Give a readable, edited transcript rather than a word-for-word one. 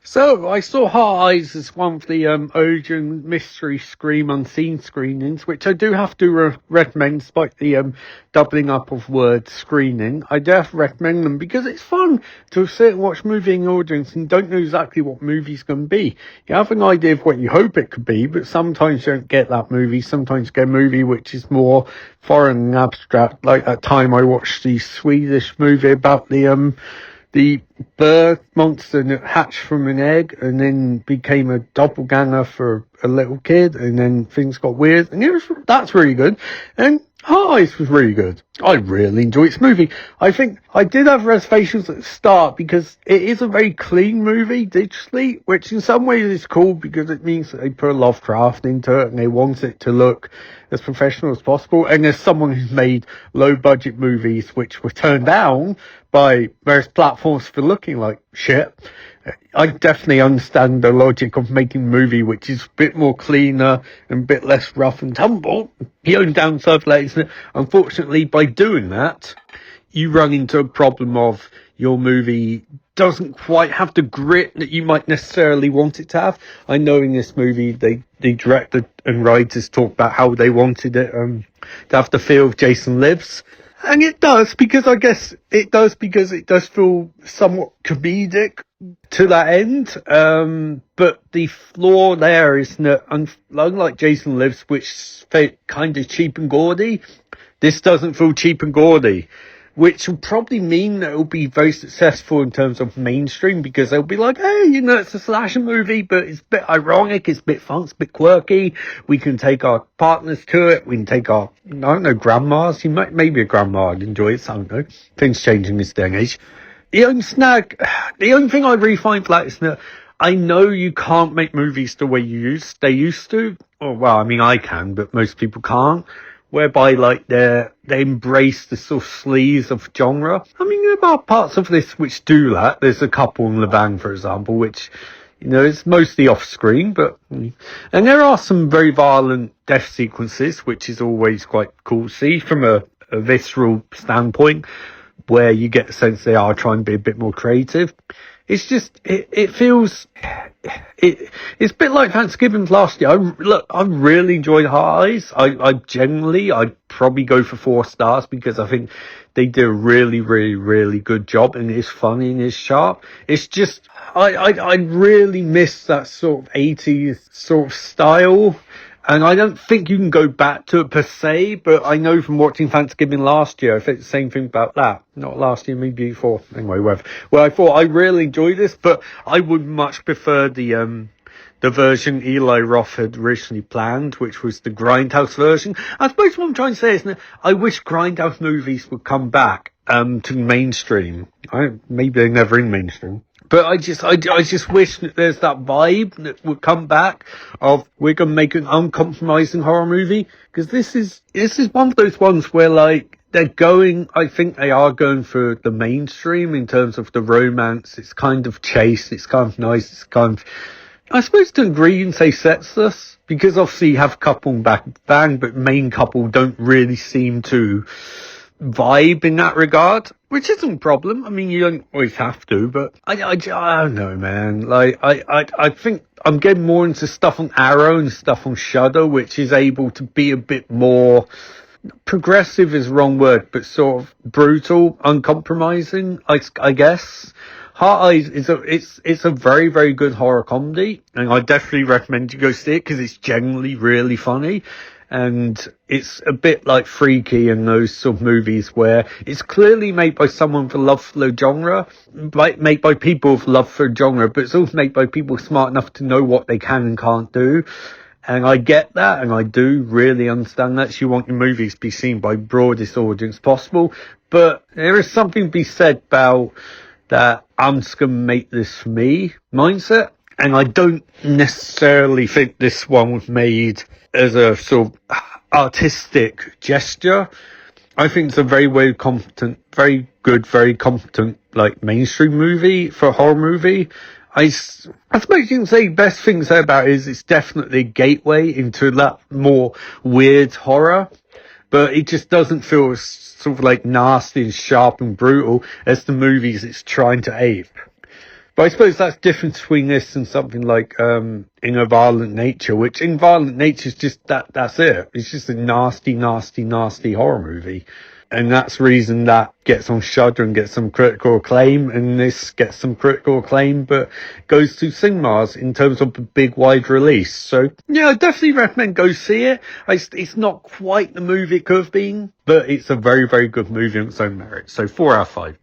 So, I saw Heart Eyes as one of the Odeon Mystery Scream Unseen screenings, which I do have to recommend, despite the doubling up of word screening. I do have to recommend them because it's fun to sit and watch a movie in the audience and don't know exactly what movie's going to be. You have an idea of what you hope it could be, but sometimes you don't get that movie. Sometimes you get a movie which is more foreign and abstract. Like that time I watched the Swedish movie about the bird monster that hatched from an egg and then became a doppelganger for a little kid, and then things got weird, and that's really good. And Heart Eyes was really good. I really enjoyed this movie. I think I did have reservations at the start because it is a very clean movie digitally, which in some ways is cool because it means that they put a lot of craft into it and they want it to look as professional as possible. And as someone who's made low budget movies which were turned down by various platforms for looking like shit, I definitely understand the logic of making a movie which is a bit more cleaner and a bit less rough and tumble. The only downside of that is that, unfortunately, by doing that, you run into a problem of your movie doesn't quite have the grit that you might necessarily want it to have. I know in this movie, the director and writers talk about how they wanted it to have the feel of Jason Lives. And it does, because it does feel somewhat comedic to that end. But the flaw there is that, unlike Jason Lives, which felt kind of cheap and gaudy, this doesn't feel cheap and gaudy, which will probably mean that it'll be very successful in terms of mainstream, because they'll be like, hey, it's a slasher movie, but it's a bit ironic, it's a bit fun, it's a bit quirky. We can take our partners to it. We can take our, grandmas. Maybe a grandma would enjoy it. I don't know. Things change in this day and age. The only thing I really find for that is that I know you can't make movies the way they used to. Or, well, I can, but most people can't. Whereby, they embrace the sort of sleaze of genre. There are parts of this which do that. There's a couple in Levang, for example, which, it's mostly off-screen, but... And there are some very violent death sequences, which is always quite cool to see from a visceral standpoint, where you get the sense they are trying to be a bit more creative. It's just, it feels... It's a bit like Thanksgiving last year. I really enjoyed Heart Eyes. I'd probably go for 4 stars because I think they did a really, really, really good job, and it's funny and it's sharp. It's just, I really miss that sort of 80s sort of style. And I don't think you can go back to it per se, but I know from watching Thanksgiving last year, I think the same thing about that. Not last year, maybe before. Anyway, whatever. Well, I thought I really enjoyed this, but I would much prefer the version Eli Roth had originally planned, which was the Grindhouse version. I suppose what I'm trying to say is that I wish Grindhouse movies would come back to mainstream. Maybe they're never in mainstream. But I just wish that there's that vibe that would come back of we're going to make an uncompromising horror movie. Because this is one of those ones where I think they are going for the mainstream in terms of the romance. It's kind of chaste, it's kind of nice, it's kind of, I suppose to agree and say sexless. Because obviously you have couple and bang, but main couple don't really seem to vibe in that regard, which isn't a problem. You don't always have to, but I don't know, man. I think I'm getting more into stuff on Arrow and stuff on Shudder, which is able to be a bit more progressive is the wrong word, but sort of brutal, uncompromising, I guess. Heart Eyes it's a very, very good horror comedy, and I definitely recommend you go see it because it's genuinely really funny. And it's a bit like Freaky and those sort of movies where it's clearly made by someone with love for the genre, made by people with love for the genre, but it's also made by people smart enough to know what they can and can't do. And I get that, and I do really understand that. You want your movies to be seen by broadest audience possible, but there is something to be said about that I'm just going to make this for me mindset. And I don't necessarily think this one was made as a sort of artistic gesture. I think it's a very, very competent, very good, very competent, mainstream movie for a horror movie. I suppose you can say best thing to say about it is it's definitely a gateway into that more weird horror. But it just doesn't feel as sort of nasty and sharp and brutal as the movies it's trying to ape. But I suppose that's different between this and something like In a Violent Nature, which in Violent Nature is just that's it. It's just a nasty, nasty, nasty horror movie. And that's the reason that gets on Shudder and gets some critical acclaim, and this gets some critical acclaim, but goes to cinemas in terms of a big, wide release. So, yeah, I definitely recommend go see it. It's not quite the movie it could have been, but it's a very, very good movie on its own merit. So 4 out of 5.